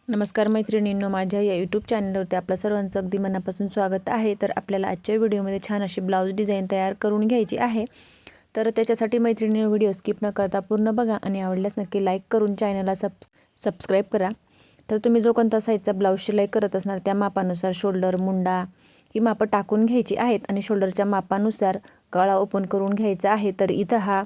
नमस्कार मैत्रिणींनो, माझ्या या यूट्यूब चॅनलवरती आपलं सर्वांचं अगदी मनापासून स्वागत आहे। तर आपल्याला आजच्या व्हिडिओमध्ये छान अशी ब्लाऊज डिझाईन तयार करून घ्यायची आहे। तर त्याच्यासाठी मैत्रिणींनो व्हिडिओ स्किप न करता पूर्ण बघा आणि आवडल्यास नक्की लाईक करून चॅनलला सबस्क्राईब करा। तर तुम्ही जो कोणता साईजचा ब्लाऊज शिलाई करत असणार त्या मापानुसार शोल्डर, मुंडा ही मापं टाकून घ्यायची आहेत आणि शोल्डरच्या मापानुसार गळा ओपन करून घ्यायचा आहे। तर इथं हा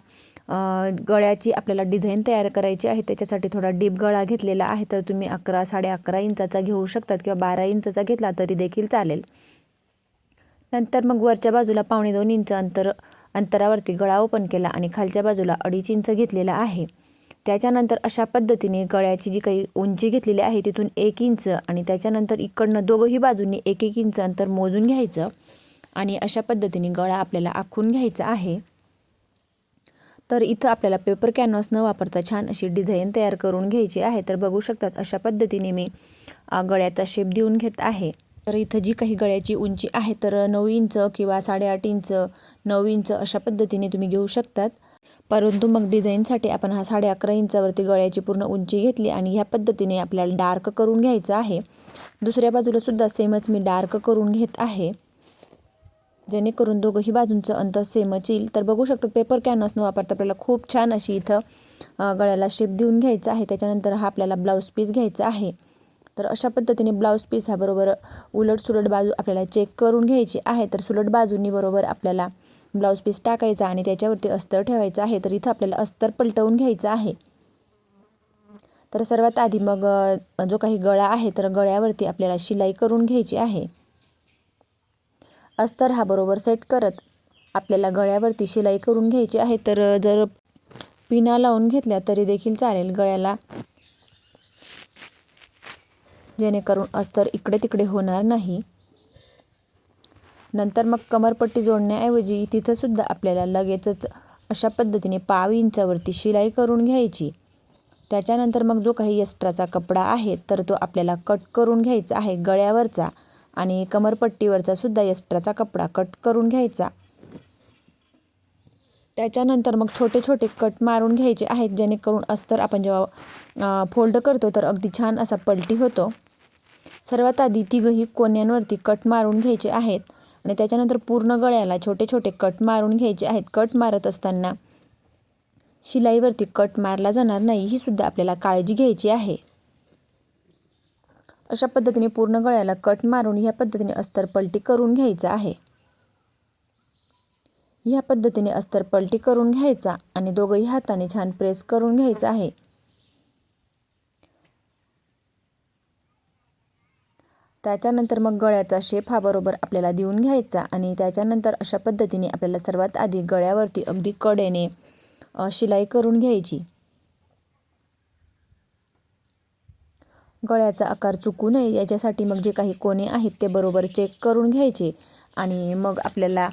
गळ्याची आपल्याला डिझाईन तयार करायची आहे, त्याच्यासाठी थोडा डीप गळा घेतलेला आहे। तर तुम्ही 11 11.5 इंचाचा घेऊ शकतात किंवा 12 इंचाचा घेतला तरी देखील चालेल। नंतर मग वरच्या बाजूला 1.25 इंच अंतरावरती गळा ओपन केला आणि खालच्या बाजूला 2.5 इंच घेतलेला आहे। त्याच्यानंतर अशा पद्धतीने गळ्याची जी काही उंची घेतलेली आहे तिथून 1 इंच आणि त्याच्यानंतर इकडनं दोघंही बाजूंनी 1-1 इंच अंतर मोजून घ्यायचं आणि अशा पद्धतीने गळा आपल्याला आखून घ्यायचा आहे। तर इथं आपल्याला पेपर कॅनव्हास न वापरता छान अशी डिझाईन तयार करून घ्यायची आहे। तर बघू शकतात अशा पद्धतीने मी गळ्याचा शेप देऊन घेत आहे। तर इथं जी काही गळ्याची उंची आहे तर 9 इंच किंवा 8.5 इंच, 9 इंच अशा पद्धतीने तुम्ही घेऊ शकतात। परंतु मग डिझाईनसाठी आपण हा 11.5 इंचावरती गळ्याची पूर्ण उंची घेतली आणि ह्या पद्धतीने आपल्याला डार्क करून घ्यायचं आहे। दुसऱ्या बाजूला सुद्धा सेमच मी डार्क करून घेत आहे, जेणेकरून दोघंही बाजूंचं अंतर सेमच येईल। तर बघू शकतो पेपर कॅनव्हास न वापरता आपल्याला खूप छान अशी इथं गळ्याला शेप देऊन घ्यायचा आहे। त्याच्यानंतर हा आपल्याला ब्लाऊज पीस घ्यायचा आहे। तर अशा पद्धतीने ब्लाऊज पीस हा बरोबर उलट सुलट बाजू आपल्याला चेक करून घ्यायची आहे। तर सुलट बाजूंनी बरोबर आपल्याला ब्लाऊज पीस टाकायचा आणि त्याच्यावरती अस्तर ठेवायचं आहे। तर इथं आपल्याला अस्तर पलटवून घ्यायचं आहे। तर सर्वात आधी मग जो काही गळा आहे तर गळ्यावरती आपल्याला शिलाई करून घ्यायची आहे। अस्तर हा बरोबर सेट करत आपल्याला गळ्यावरती शिलाई करून घ्यायची आहे। तर जर पिना लावून घेतल्या तरी देखील चालेल गळ्याला, जेणेकरून अस्तर इकडे तिकडे होणार नाही। नंतर मग कमरपट्टी जोडण्याऐवजी तिथं सुद्धा आपल्याला लगेचच अशा पद्धतीने 1/2 इंचावरती शिलाई करून घ्यायची। त्याच्यानंतर मग जो काही एक्स्ट्राचा कपडा आहे तर तो आपल्याला कट करून घ्यायचा आहे गळ्यावरचा आणि कमरपट्टीवरचा सुद्धा एक्स्ट्राचा कपडा कट करून घ्यायचा। त्याच्यानंतर मग छोटे छोटे कट मारून घ्यायचे आहेत, जेणेकरून अस्तर आपण जेव्हा फोल्ड करतो तर अगदी छान असा पलटी होतो। सर्वात आधी तिघंही कोण्यांवरती कट मारून घ्यायचे आहेत आणि त्याच्यानंतर पूर्ण गळ्याला छोटे छोटे कट मारून घ्यायचे आहेत। कट मारत असताना शिलाईवरती कट मारला जाणार नाही ही सुद्धा आपल्याला काळजी घ्यायची आहे। अशा पद्धतीने पूर्ण गळ्याला कट मारून ह्या पद्धतीने अस्तर पलटी करून घ्यायचं आहे। ह्या पद्धतीने अस्तर पलटी करून घ्यायचा आणि दोघंही हाताने छान प्रेस करून घ्यायचं आहे। त्याच्यानंतर मग गळ्याचा शेप हा बरोबर आपल्याला देऊन घ्यायचा आणि त्याच्यानंतर अशा पद्धतीने आपल्याला सर्वात आधी गळ्यावरती अगदी कडेने शिलाई करून घ्यायची। गळ्याचा आकार चुकू नये याच्यासाठी मग जे काही कोने आहेत ते बरोबर चेक करून घ्यायचे आणि मग आपल्याला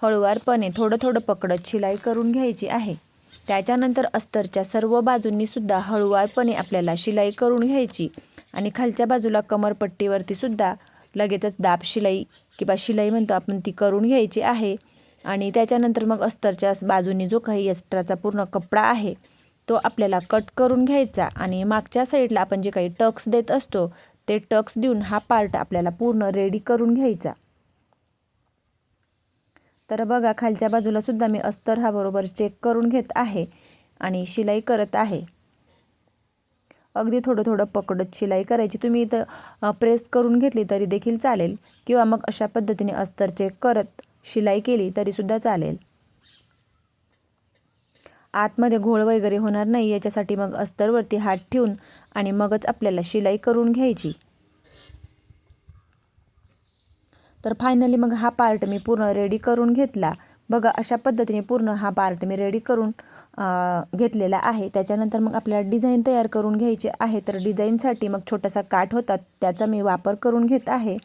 हळूवारपणे थोडं थोडं पकडत शिलाई करून घ्यायची आहे। त्याच्यानंतर अस्तरच्या सर्व बाजूंनी सुद्धा हळूवारपणे आपल्याला शिलाई करून घ्यायची आणि खालच्या बाजूला कमरपट्टीवरती सुद्धा लगेचच दाब शिलाई किंवा शिलाई म्हणतो आपण ती करून घ्यायची आहे। आणि त्याच्यानंतर मग अस्तरच्या बाजूनी जो काही एक्स्ट्राचा पूर्ण कपडा आहे तो आपल्याला कट करून घ्यायचा आणि मागच्या साईडला आपण जे काही टक्स देत असतो ते टक्स देऊन हा पार्ट आपल्याला पूर्ण रेडी करून घ्यायचा। तर बघा खालच्या बाजूला सुद्धा मी अस्तर हा बरोबर चेक करून घेत आहे आणि शिलाई करत आहे। अगदी थोडं थोडं पकडत शिलाई करायची। तुम्ही इथं प्रेस करून घेतली तरी देखील चालेल किंवा मग अशा पद्धतीने अस्तर चेक करत शिलाई केली तरी सुद्धा चालेल। आतमध्ये घोळ वगैरे होणार नाही याच्यासाठी मग अस्तरवरती हात ठेवून आणि मगच आपल्याला शिलाई करून घ्यायची। तर फायनली मग हा पार्ट मी पूर्ण रेडी करून घेतला। बघा अशा पद्धतीने पूर्ण हा पार्ट मी रेडी करून घेतलेला आहे। त्याच्यानंतर मग आपल्याला डिझाईन तयार करून घ्यायची आहे। तर डिझाईनसाठी मग छोटासा काठ होता त्याचा मी वापर करून घेत आहे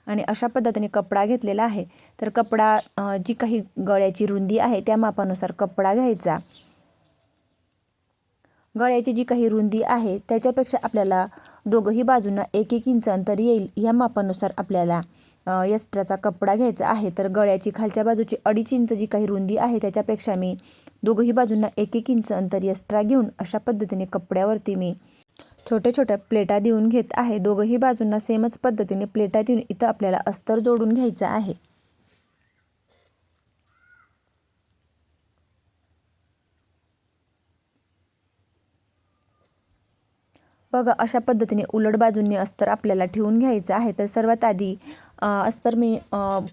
आणि अशा पद्धतीने कपडा घेतलेला आहे। तर कपडा जी काही गळ्याची रुंदी आहे त्या मापानुसार कपडा घ्यायचा। गळ्याची जी काही रुंदी आहे त्याच्यापेक्षा आपल्याला दोघंही बाजूंना 1-1 इंच अंतर येईल या मापानुसार आपल्याला एक्स्ट्राचा कपडा घ्यायचा आहे। तर गळ्याची खालच्या बाजूची 2.5 इंच जी काही रुंदी आहे त्याच्यापेक्षा मी दोघंही बाजूंना 1-1 इंच अंतर एक्स्ट्रा घेऊन अशा पद्धतीने कपड्यावरती मी छोट्या छोट्या प्लेटा देऊन घेत आहे। दोघंही बाजूंना सेमच पद्धतीने प्लेटा देऊन इथं आपल्याला अस्तर जोडून घ्यायचं आहे। बघा अशा पद्धतीने उलट बाजूंनी अस्तर आपल्याला ठेवून घ्यायचं आहे। तर सर्वात आधी अस्तर मी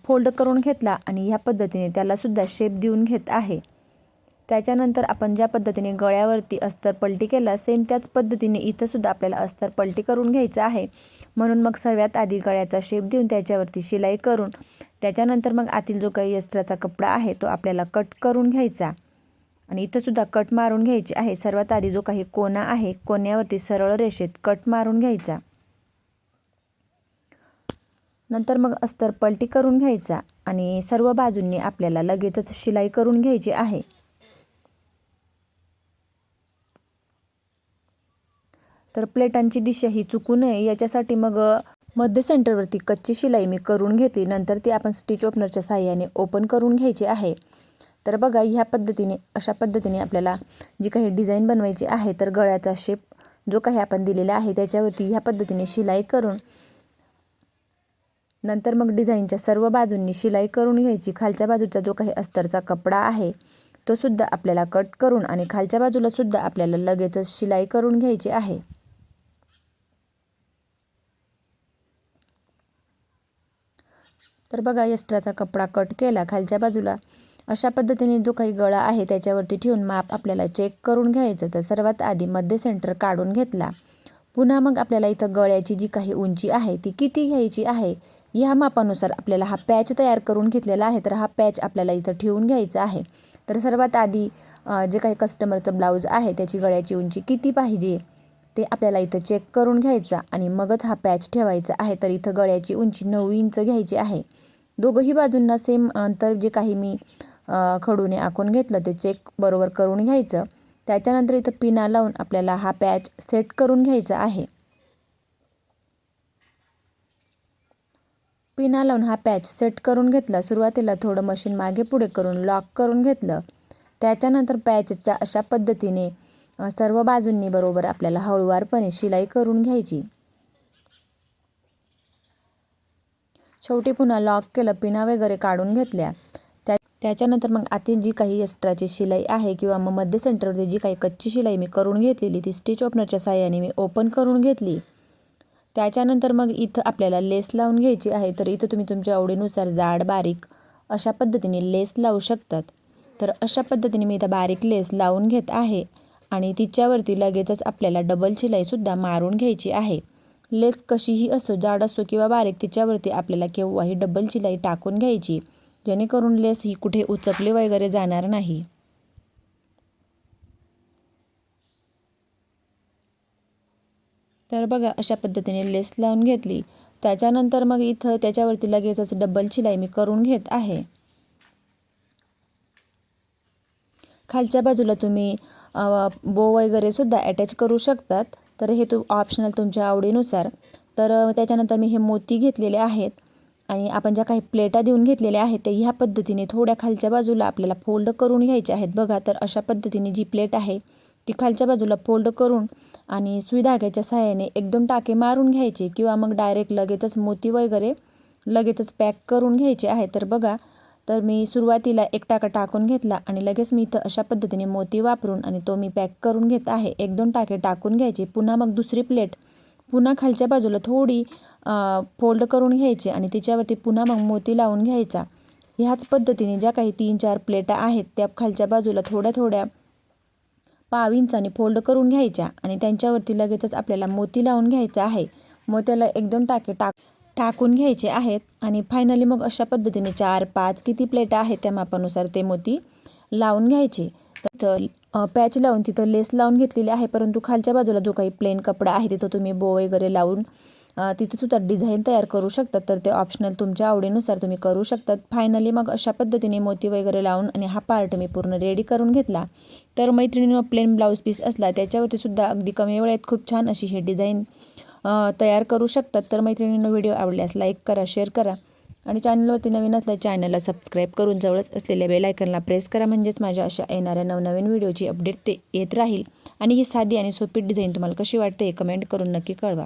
फोल्ड करून घेतला आणि ह्या पद्धतीने त्याला सुद्धा शेप देऊन घेत आहे। त्याच्यानंतर आपण ज्या पद्धतीने गळ्यावरती अस्तर पलटी केला सेम त्याच पद्धतीने इथं सुद्धा आपल्याला अस्तर पलटी करून घ्यायचं आहे। म्हणून मग सर्वात आधी गळ्याचा शेप देऊन त्याच्यावरती शिलाई करून त्याच्यानंतर मग आतील जो काही एक्स्ट्राचा कपडा आहे तो आपल्याला कट करून घ्यायचा आणि इथं सुद्धा कट मारून घ्यायची आहे। सर्वात आधी जो काही कोना आहे कोण्यावरती सरळ रेषेत कट मारून घ्यायचा, नंतर मग अस्तर पलटी करून घ्यायचा आणि सर्व बाजूंनी आपल्याला लगेचच शिलाई करून घ्यायची आहे। तर प्लेटांची दिशा ही चुकू नये याच्यासाठी मग मध्य सेंटरवरती कच्ची शिलाई मी करून घेतली। नंतर ती आपण स्टिच ओपनरच्या साहाय्याने ओपन करून घ्यायची आहे। तर बघा ह्या पद्धतीने अशा पद्धतीने आपल्याला जी काही डिझाईन बनवायची आहे तर गळ्याचा शेप जो काही आपण दिलेला आहे त्याच्यावरती ह्या पद्धतीने शिलाई करून नंतर मग डिझाईनच्या सर्व बाजूंनी शिलाई करून घ्यायची। खालच्या बाजूचा जो काही अस्तरचा कपडा आहे तो सुद्धा आपल्याला कट करून आणि खालच्या बाजूला सुद्धा आपल्याला लगेचच शिलाई करून घ्यायची आहे। तर बघा एक्स्ट्राचा कपडा कट केला, खालच्या बाजूला अशा पद्धतीने जो काही गळा आहे त्याच्यावरती ठेवून माप आपल्याला चेक करून घ्यायचं। तर सर्वात आधी मध्य सेंटर काढून घेतला। पुन्हा मग आपल्याला इथं गळ्याची जी काही उंची आहे ती किती घ्यायची आहे ह्या मापानुसार आपल्याला हा पॅच तयार करून घेतलेला आहे। तर हा पॅच आपल्याला इथं ठेवून घ्यायचा आहे। तर सर्वात आधी जे काही कस्टमरचं ब्लाऊज आहे त्याची गळ्याची उंची किती पाहिजे ते आपल्याला इथं चेक करून घ्यायचा आणि मगच हा पॅच ठेवायचा आहे। तर इथं गळ्याची उंची 9 इंच घ्यायची आहे। दोघंही बाजूंना सेम अंतर जे काही मी खडूने आखून घेतलं ते चेक बरोबर करून घ्यायचं। त्याच्यानंतर इथं पिना लावून आपल्याला हा पॅच सेट करून घ्यायचा आहे। पिना लावून हा पॅच सेट करून घेतला। सुरुवातीला थोडं मशीन मागे पुढे करून लॉक करून घेतलं। त्याच्यानंतर पॅचच्या अशा पद्धतीने सर्व बाजूंनी बरोबर आपल्याला हळूवारपणे शिलाई करून घ्यायची। शेवटी पुन्हा लॉक केलं, पिना वगैरे काढून घेतल्या। त्याच्यानंतर मग आतील जी काही एक्स्ट्राची शिलाई आहे किंवा मग मध्य सेंटरवरती जी काही कच्ची शिलाई मी करून घेतलेली ती स्टिच ओपनरच्या साहाय्याने मी ओपन करून घेतली। त्याच्यानंतर मग इथं आपल्याला लेस लावून घ्यायची आहे। तर इथं तुम्ही तुमच्या आवडीनुसार जाड बारीक अशा पद्धतीने लेस लावू शकतात। तर अशा पद्धतीने मी इथं बारीक लेस लावून घेत आहे आणि तिच्यावरती लगेचच आपल्याला डबल शिलाईसुद्धा मारून घ्यायची आहे। लेस कशीही असो, जाड असो किंवा बारीक, तिच्यावरती आपल्याला केव्हाही डबल शिलाई टाकून घ्यायची जेणेकरून लेस ही कुठे उचकली वगैरे जाणार नाही। तर बघा अशा पद्धतीने लेस लावून घेतली। त्याच्यानंतर मग इथं त्याच्यावरती लगेचच डबल शिलाई मी करून घेत आहे। खालच्या बाजूला तुम्ही बो वगैरे सुद्धा अटॅच करू शकतात। तर हे ऑप्शनल तुमच्या आवडीनुसार। तर त्याच्यानंतर मी हे मोती घेतलेले आहेत आणि आपण ज्या काही प्लेटा देऊन घेतलेल्या आहेत ते ह्या पद्धतीने थोड्या खालच्या बाजूला आपल्याला फोल्ड करून घ्यायचे आहेत। बघा तर अशा पद्धतीने जी प्लेट आहे ती खालच्या बाजूला फोल्ड करून आणि सुई धाग्याच्या सहाय्याने 1-2 टाके मारून घ्यायचे किंवा मग डायरेक्ट लगेचच मोती वगैरे लगेचच पॅक करून घ्यायचे आहे। तर बघा तर मी सुरुवातीला 1 टाका टाकून घेतला आणि लगेच मी इथं अशा पद्धतीने मोती वापरून आणि तो मी पॅक करून घेत आहे। 1-2 टाके टाकून घ्यायचे। पुन्हा मग दुसरी प्लेट पुन्हा खालच्या बाजूला थोडी फोल्ड करून घ्यायची आणि तिच्यावरती पुन्हा मग मोती लावून घ्यायचा। ह्याच पद्धतीने ज्या काही 3-4 प्लेटा आहेत त्या खालच्या बाजूला थोड्या थोड्या पाव इंचाने फोल्ड करून घ्यायच्या आणि त्यांच्यावरती लगेचच आपल्याला मोती लावून घ्यायचा आहे। मोत्याला 1-2 टाके टाकून घ्यायचे आहेत आणि फायनली मग अशा पद्धतीने 4-5 किती प्लेटा आहेत त्या मापानुसार ते मोती लावून घ्यायचे। तर पॅच लावून तिथं लेस लावून घेतलेली आहे, परंतु खालच्या बाजूला जो काही प्लेन कपडा आहे तिथं तुम्ही बो वगैरे लावून तिथं सुद्धा डिझाईन तयार करू शकतात। तर ते ऑप्शनल तुमच्या आवडीनुसार तुम्ही करू शकतात। फायनली मग अशा पद्धतीने मोती वगैरे लावून आणि हा पार्ट मी पूर्ण रेडी करून घेतला। तर मैत्रिणींनो प्लेन ब्लाऊज पीस असला त्याच्यावरती सुद्धा अगदी कमी वेळेत खूप छान अशी हे डिझाईन तयार करू शकतात। तर मैत्रिणींनो व्हिडिओ आवडल्यास लाईक करा, शेअर करा आणि चॅनलवरती नवीन असल्या चॅनलला सबस्क्राईब करून जवळच असलेल्या बेल आयकॉनला प्रेस करा, म्हणजेच माझ्या अशा येणाऱ्या नवनवीन व्हिडिओची अपडेट ते येत राहील। आणि ही साधी आणि सोपी डिझाईन तुम्हाला कशी वाटते हे कमेंट करून नक्की कळवा।